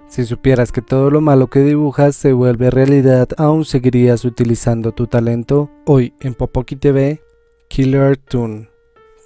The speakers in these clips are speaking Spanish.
Si supieras que todo lo malo que dibujas se vuelve realidad, ¿aún seguirías utilizando tu talento? Hoy en Popoki TV, Killer Toon.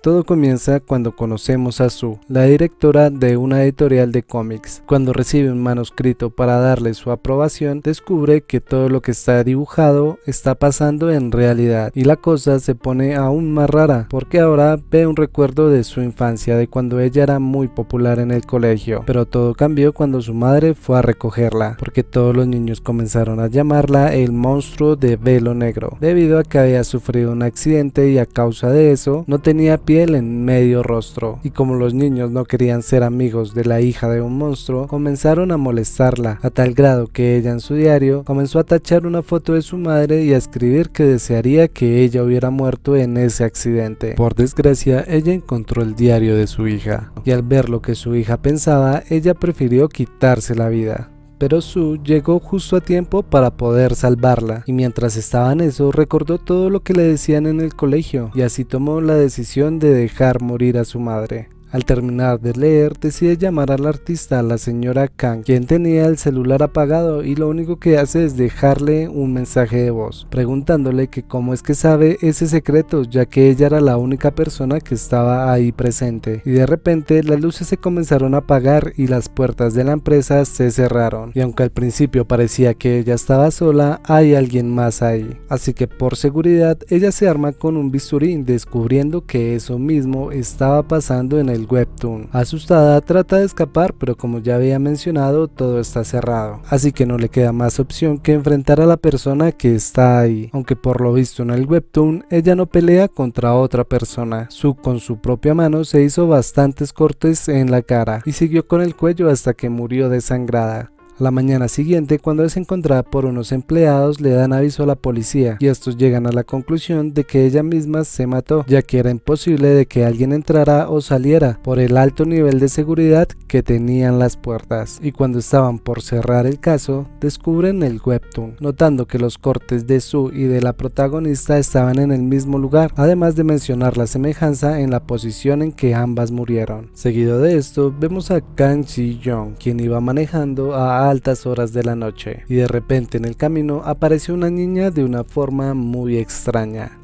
Todo comienza cuando conocemos a Sue, la directora de una editorial de cómics. Cuando recibe un manuscrito para darle su aprobación, descubre que todo lo que está dibujado está pasando en realidad, y la cosa se pone aún más rara, porque ahora ve un recuerdo de su infancia, de cuando ella era muy popular en el colegio. Pero todo cambió cuando su madre fue a recogerla, porque todos los niños comenzaron a llamarla el monstruo de velo negro, debido a que había sufrido un accidente y a causa de eso no tenía piel en medio rostro, y como los niños no querían ser amigos de la hija de un monstruo, comenzaron a molestarla, a tal grado que ella en su diario comenzó a tachar una foto de su madre y a escribir que desearía que ella hubiera muerto en ese accidente. Por desgracia, ella encontró el diario de su hija, y al ver lo que su hija pensaba, ella prefirió quitarse la vida. Pero Sue llegó justo a tiempo para poder salvarla, y mientras estaba en eso recordó todo lo que le decían en el colegio, y así tomó la decisión de dejar morir a su madre. Al terminar de leer, decide llamar al artista, la señora Kang, quien tenía el celular apagado y lo único que hace es dejarle un mensaje de voz, preguntándole que cómo es que sabe ese secreto, ya que ella era la única persona que estaba ahí presente. Y de repente las luces se comenzaron a apagar y las puertas de la empresa se cerraron. Y aunque al principio parecía que ella estaba sola, hay alguien más ahí. Así que por seguridad, ella se arma con un bisturí, descubriendo que eso mismo estaba pasando en el webtoon. Asustada trata de escapar, pero como ya había mencionado, todo está cerrado, así que no le queda más opción que enfrentar a la persona que está ahí, aunque por lo visto en el webtoon ella no pelea contra otra persona. Sue con su propia mano se hizo bastantes cortes en la cara y siguió con el cuello hasta que murió desangrada. La mañana siguiente, cuando es encontrada por unos empleados, le dan aviso a la policía y estos llegan a la conclusión de que ella misma se mató, ya que era imposible de que alguien entrara o saliera por el alto nivel de seguridad que tenían las puertas. Y cuando estaban por cerrar el caso, descubren el webtoon, notando que los cortes de Sue y de la protagonista estaban en el mismo lugar, además de mencionar la semejanza en la posición en que ambas murieron. Seguido de esto, vemos a Kang Ji-young, quien iba manejando a altas horas de la noche, y de repente en el camino apareció una niña de una forma muy extraña.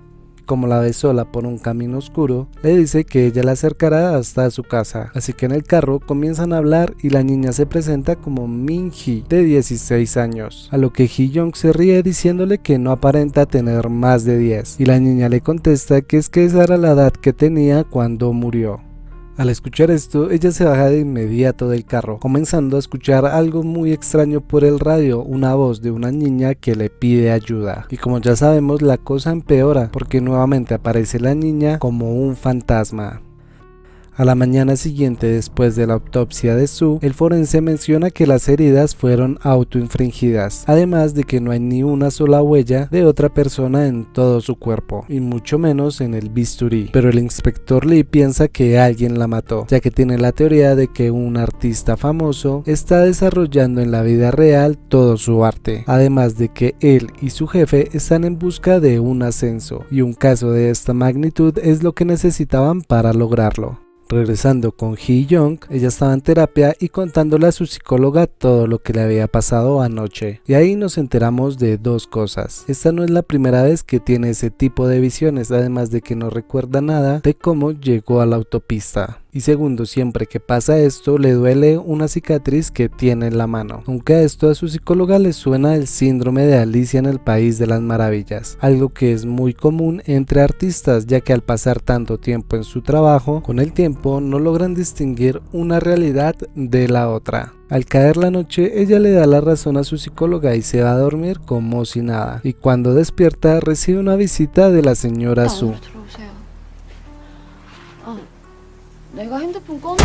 Como la ve sola por un camino oscuro, le dice que ella la acercará hasta su casa, así que en el carro comienzan a hablar y la niña se presenta como Min-hee, de 16 años, a lo que Ji-young se ríe diciéndole que no aparenta tener más de 10, y la niña le contesta que es que esa era la edad que tenía cuando murió. Al escuchar esto, ella se baja de inmediato del carro, comenzando a escuchar algo muy extraño por el radio, una voz de una niña que le pide ayuda. Y como ya sabemos, la cosa empeora, porque nuevamente aparece la niña como un fantasma. A la mañana siguiente, después de la autopsia de Sue, el forense menciona que las heridas fueron autoinfringidas, además de que no hay ni una sola huella de otra persona en todo su cuerpo, y mucho menos en el bisturí. Pero el inspector Lee piensa que alguien la mató, ya que tiene la teoría de que un artista famoso está desarrollando en la vida real todo su arte, además de que él y su jefe están en busca de un ascenso, y un caso de esta magnitud es lo que necesitaban para lograrlo. Regresando con Ji-young, ella estaba en terapia y contándole a su psicóloga todo lo que le había pasado anoche. Y ahí nos enteramos de dos cosas. Esta no es la primera vez que tiene ese tipo de visiones, además de que no recuerda nada de cómo llegó a la autopista. Y segundo, siempre que pasa esto, le duele una cicatriz que tiene en la mano. Aunque a esto a su psicóloga le suena el síndrome de Alicia en el País de las Maravillas, algo que es muy común entre artistas, ya que al pasar tanto tiempo en su trabajo, con el tiempo no logran distinguir una realidad de la otra. Al caer la noche, ella le da la razón a su psicóloga y se va a dormir como si nada. Y cuando despierta, recibe una visita de la señora Sue. 내가 핸드폰 꺼놓.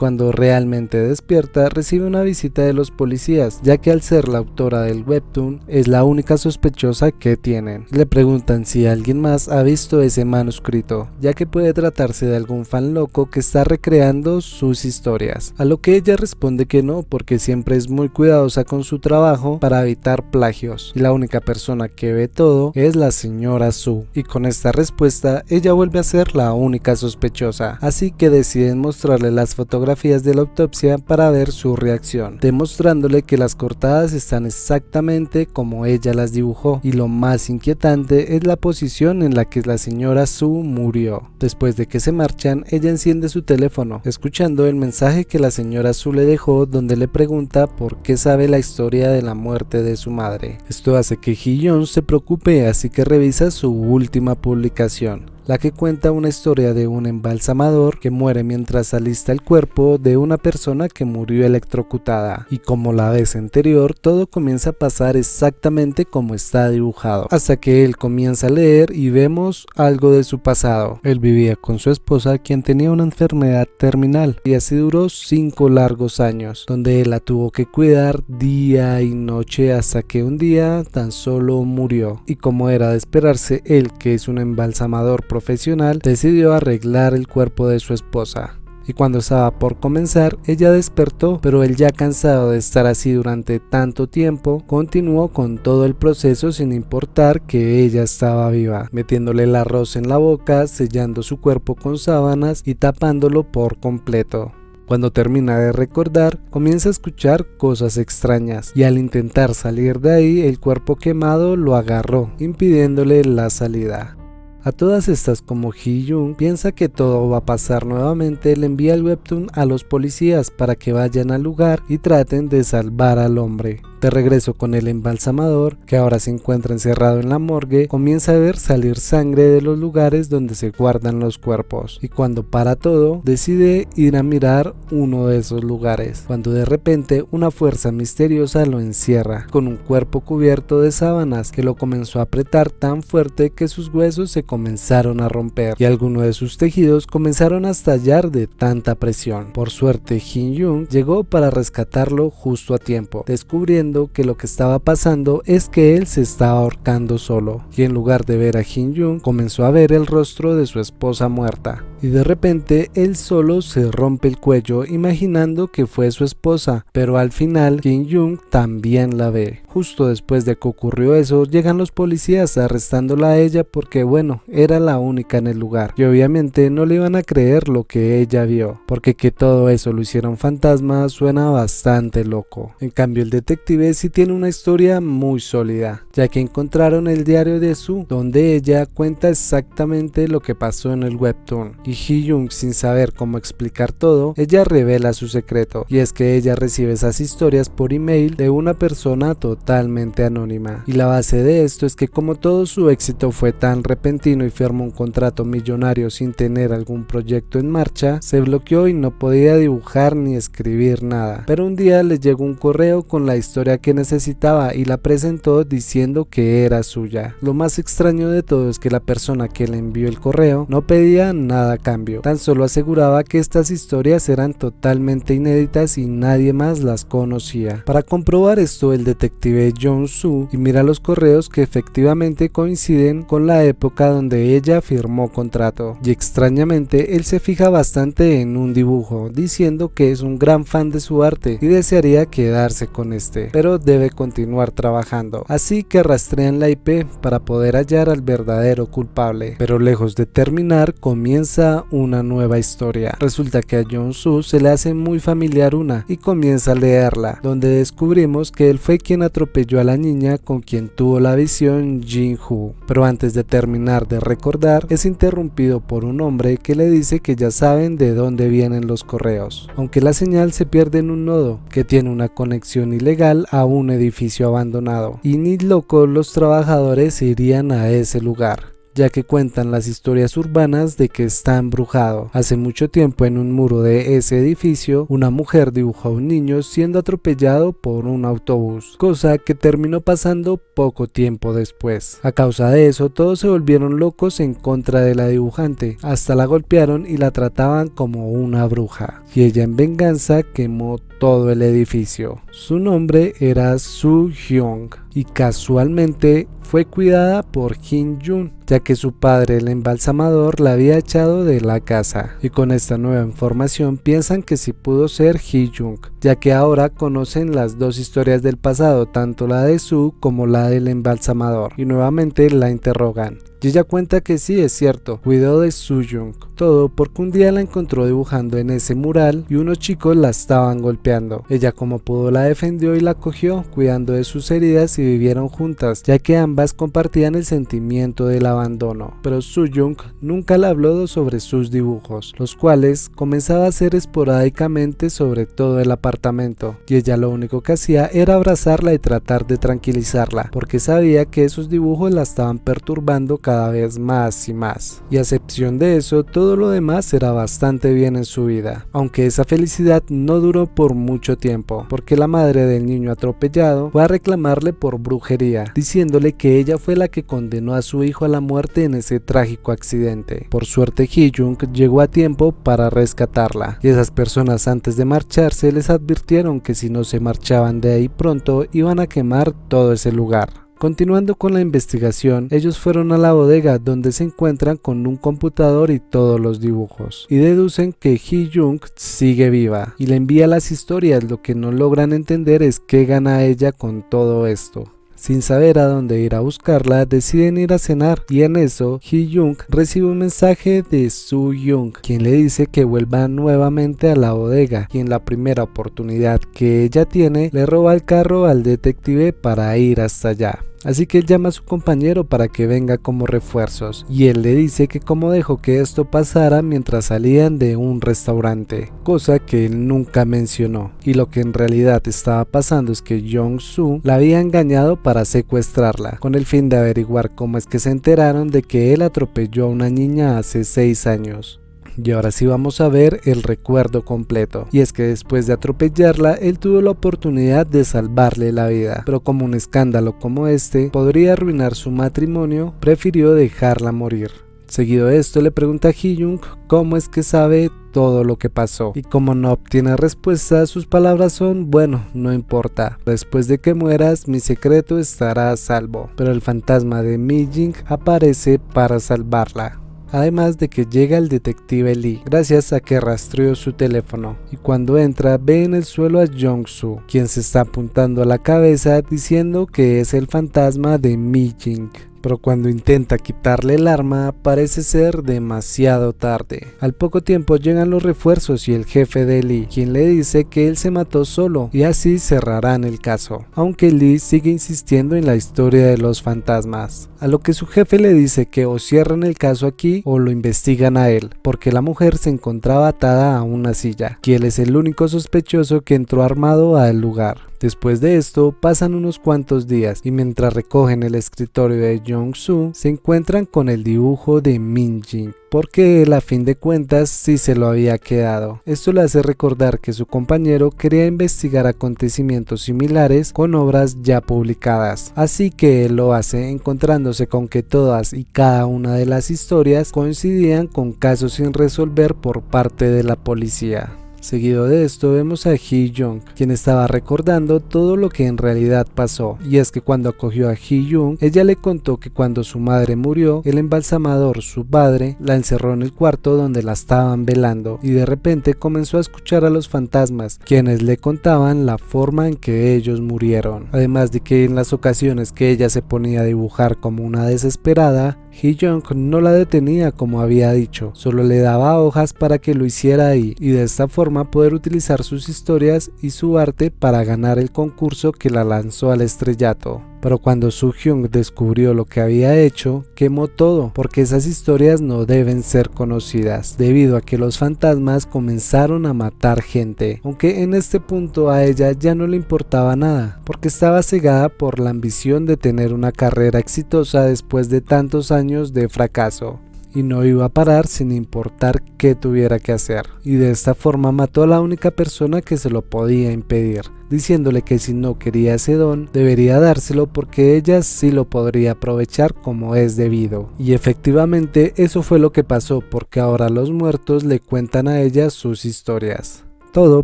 Cuando realmente despierta, recibe una visita de los policías, ya que al ser la autora del webtoon, es la única sospechosa que tienen. Le preguntan si alguien más ha visto ese manuscrito, ya que puede tratarse de algún fan loco que está recreando sus historias, a lo que ella responde que no, porque siempre es muy cuidadosa con su trabajo para evitar plagios, y la única persona que ve todo es la señora Sue, y con esta respuesta ella vuelve a ser la única sospechosa, así que deciden mostrarle las fotografías fotografías de la autopsia para ver su reacción, demostrándole que las cortadas están exactamente como ella las dibujó, y lo más inquietante es la posición en la que la señora Sue murió. Después de que se marchan, ella enciende su teléfono, escuchando el mensaje que la señora Sue le dejó, donde le pregunta por qué sabe la historia de la muerte de su madre. Esto hace que Hee-Jung se preocupe, así que revisa su última publicación, la que cuenta una historia de un embalsamador que muere mientras alista el cuerpo de una persona que murió electrocutada, y como la vez anterior, todo comienza a pasar exactamente como está dibujado, hasta que él comienza a leer y vemos algo de su pasado. Él vivía con su esposa, quien tenía una enfermedad terminal, y así duró 5 largos años, donde él la tuvo que cuidar día y noche hasta que un día tan solo murió. Y como era de esperarse, él, que es un embalsamador profesional, decidió arreglar el cuerpo de su esposa. Y cuando estaba por comenzar, ella despertó, pero él, ya cansado de estar así durante tanto tiempo, continuó con todo el proceso sin importar que ella estaba viva, metiéndole el arroz en la boca, sellando su cuerpo con sábanas y tapándolo por completo. Cuando termina de recordar, comienza a escuchar cosas extrañas, y al intentar salir de ahí, el cuerpo quemado lo agarró, impidiéndole la salida. A todas estas, como Hee-Jung piensa que todo va a pasar nuevamente, le envía el webtoon a los policías para que vayan al lugar y traten de salvar al hombre. De regreso con el embalsamador, que ahora se encuentra encerrado en la morgue, comienza a ver salir sangre de los lugares donde se guardan los cuerpos, y cuando para todo, decide ir a mirar uno de esos lugares, cuando de repente una fuerza misteriosa lo encierra, con un cuerpo cubierto de sábanas que lo comenzó a apretar tan fuerte que sus huesos se comenzaron a romper, y algunos de sus tejidos comenzaron a estallar de tanta presión. Por suerte, Hee-Jung llegó para rescatarlo justo a tiempo, descubriendo que lo que estaba pasando es que él se estaba ahorcando solo, y en lugar de ver a Hee-Jung, comenzó a ver el rostro de su esposa muerta, y de repente él solo se rompe el cuello imaginando que fue su esposa, pero al final Hee-Jung también la ve. Justo después de que ocurrió eso, llegan los policías arrestándola a ella porque bueno, era la única en el lugar, y obviamente no le iban a creer lo que ella vio, porque que todo eso lo hiciera un fantasma suena bastante loco. En cambio, el detective sí tiene una historia muy sólida, ya que encontraron el diario de Sue, donde ella cuenta exactamente lo que pasó en el webtoon, y Hee-Jung, sin saber cómo explicar todo, ella revela su secreto, y es que ella recibe esas historias por email de una persona totalmente anónima, y la base de esto es que como todo su éxito fue tan repentino y firmó un contrato millonario sin tener algún proyecto en marcha, se bloqueó y no podía dibujar ni escribir nada, pero un día le llegó un correo con la historia que necesitaba y la presentó diciendo que era suya. Lo más extraño de todo es que la persona que le envió el correo no pedía nada a cambio, tan solo aseguraba que estas historias eran totalmente inéditas y nadie más las conocía. Para comprobar esto, el detective Jong-Soo y mira los correos que efectivamente coinciden con la época donde ella firmó contrato, y extrañamente él se fija bastante en un dibujo, diciendo que es un gran fan de su arte y desearía quedarse con este, pero debe continuar trabajando, así que rastrean la IP para poder hallar al verdadero culpable. Pero lejos de terminar, comienza una nueva historia. Resulta que a Jong-Soo se le hace muy familiar una y comienza a leerla, donde descubrimos que él fue quien atropelló a la niña con quien tuvo la visión Jin-Hoo. Pero antes de terminar de recordar, es interrumpido por un hombre que le dice que ya saben de dónde vienen los correos, aunque la señal se pierde en un nodo que tiene una conexión ilegal a un edificio abandonado, y ni locos los trabajadores irían a ese lugar, ya que cuentan las historias urbanas de que está embrujado. Hace mucho tiempo, en un muro de ese edificio, una mujer dibujó a un niño siendo atropellado por un autobús, cosa que terminó pasando poco tiempo después. A causa de eso, todos se volvieron locos en contra de la dibujante, hasta la golpearon y la trataban como una bruja, y ella en venganza quemó todo el edificio. Su nombre era Soo Hyung y casualmente fue cuidada por Hee-Jung, ya que su padre, el embalsamador, la había echado de la casa, y con esta nueva información piensan que sí pudo ser Hee-Jung, ya que ahora conocen las dos historias del pasado, tanto la de Soo como la del embalsamador, y nuevamente la interrogan. Y ella cuenta que sí, es cierto, cuidó de Soo-young. Todo porque un día la encontró dibujando en ese mural y unos chicos la estaban golpeando. Ella como pudo la defendió y la cogió, cuidando de sus heridas, y vivieron juntas, ya que ambas compartían el sentimiento del abandono. Pero Soo-young nunca le habló sobre sus dibujos, los cuales comenzaba a hacer esporádicamente sobre todo el apartamento, y ella lo único que hacía era abrazarla y tratar de tranquilizarla, porque sabía que esos dibujos la estaban perturbando cada vez más y más. Y a excepción de eso, todo lo demás era bastante bien en su vida, aunque esa felicidad no duró por mucho tiempo, porque la madre del niño atropellado fue a reclamarle por brujería, diciéndole que ella fue la que condenó a su hijo a la muerte en ese trágico accidente. Por suerte, Hee-jung llegó a tiempo para rescatarla, y esas personas antes de marcharse les advirtieron que si no se marchaban de ahí pronto iban a quemar todo ese lugar. Continuando con la investigación, ellos fueron a la bodega, donde se encuentran con un computador y todos los dibujos, y deducen que Hee-jung sigue viva y le envía las historias. Lo que no logran entender es qué gana ella con todo esto. Sin saber a dónde ir a buscarla, deciden ir a cenar, y en eso Hee-jung recibe un mensaje de Soo-young, quien le dice que vuelva nuevamente a la bodega, y en la primera oportunidad que ella tiene le roba el carro al detective para ir hasta allá. Así que él llama a su compañero para que venga como refuerzos, y él le dice que cómo dejó que esto pasara mientras salían de un restaurante, cosa que él nunca mencionó, y lo que en realidad estaba pasando es que Jong-soo la había engañado para secuestrarla, con el fin de averiguar cómo es que se enteraron de que él atropelló a una niña hace 6 años. Y ahora sí vamos a ver el recuerdo completo, y es que después de atropellarla, él tuvo la oportunidad de salvarle la vida, pero como un escándalo como este podría arruinar su matrimonio, prefirió dejarla morir. Seguido de esto le pregunta a Hee-jung cómo es que sabe todo lo que pasó, y como no obtiene respuesta, sus palabras son: bueno, no importa, después de que mueras mi secreto estará a salvo. Pero el fantasma de Mi-jin aparece para salvarla. Además de que llega el detective Lee, gracias a que rastreó su teléfono, y cuando entra ve en el suelo a Jong-soo, quien se está apuntando a la cabeza diciendo que es el fantasma de Mi-jin. Pero cuando intenta quitarle el arma parece ser demasiado tarde. Al poco tiempo llegan los refuerzos y el jefe de Lee, quien le dice que él se mató solo y así cerrarán el caso, aunque Lee sigue insistiendo en la historia de los fantasmas, a lo que su jefe le dice que o cierran el caso aquí o lo investigan a él, porque la mujer se encontraba atada a una silla y él es el único sospechoso que entró armado al lugar. Después de esto pasan unos cuantos días, y mientras recogen el escritorio de Jong-soo se encuentran con el dibujo de Min-jin, porque él a fin de cuentas sí se lo había quedado. Esto le hace recordar que su compañero quería investigar acontecimientos similares con obras ya publicadas, así que él lo hace encontrándose con que todas y cada una de las historias coincidían con casos sin resolver por parte de la policía. Seguido de esto vemos a Hee-jung, quien estaba recordando todo lo que en realidad pasó, y es que cuando acogió a Hee-jung, ella le contó que cuando su madre murió, el embalsamador, su padre, la encerró en el cuarto donde la estaban velando, y de repente comenzó a escuchar a los fantasmas, quienes le contaban la forma en que ellos murieron. Además de que en las ocasiones que ella se ponía a dibujar como una desesperada, Hee-jung no la detenía como había dicho, solo le daba hojas para que lo hiciera ahí, y de esta forma poder utilizar sus historias y su arte para ganar el concurso que la lanzó al estrellato. Pero cuando Soo-hyung descubrió lo que había hecho, quemó todo, porque esas historias no deben ser conocidas, debido a que los fantasmas comenzaron a matar gente, aunque en este punto a ella ya no le importaba nada, porque estaba cegada por la ambición de tener una carrera exitosa después de tantos años de fracaso, y no iba a parar sin importar qué tuviera que hacer, y de esta forma mató a la única persona que se lo podía impedir, diciéndole que si no quería ese don, debería dárselo porque ella sí lo podría aprovechar como es debido. Y efectivamente eso fue lo que pasó, porque ahora los muertos le cuentan a ella sus historias, todo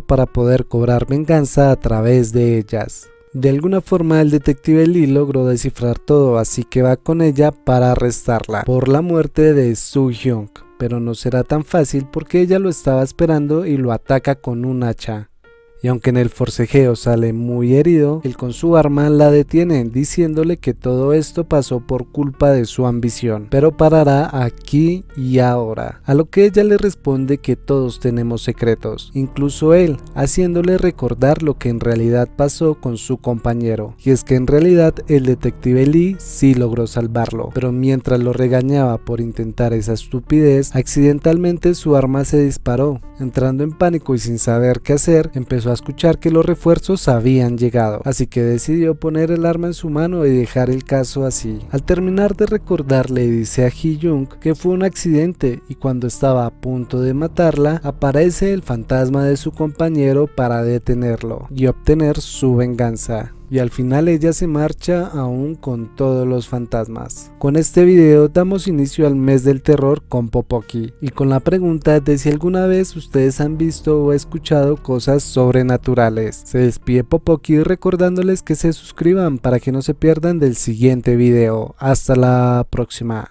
para poder cobrar venganza a través de ellas. De alguna forma el detective Lee logró descifrar todo, así que va con ella para arrestarla por la muerte de Soo-hyung, pero no será tan fácil porque ella lo estaba esperando y lo ataca con un hacha. y aunque en el forcejeo sale muy herido, él con su arma la detiene, diciéndole que todo esto pasó por culpa de su ambición, pero parará aquí y ahora. A lo que ella le responde que todos tenemos secretos, incluso él, haciéndole recordar lo que en realidad pasó con su compañero, y es que en realidad el detective Lee sí logró salvarlo, pero mientras lo regañaba por intentar esa estupidez, accidentalmente su arma se disparó. Entrando en pánico y sin saber qué hacer, empezó a escuchar que los refuerzos habían llegado, así que decidió poner el arma en su mano y dejar el caso así. Al terminar de recordar, le dice a Hee-jung que fue un accidente y cuando estaba a punto de matarla, aparece el fantasma de su compañero para detenerlo y obtener su venganza. Y al final ella se marcha aún con todos los fantasmas. Con este video damos inicio al mes del terror con Popoki y con la pregunta de si alguna vez ustedes han visto o escuchado cosas sobrenaturales. Se despide Popoki recordándoles que se suscriban para que no se pierdan del siguiente video. Hasta la próxima.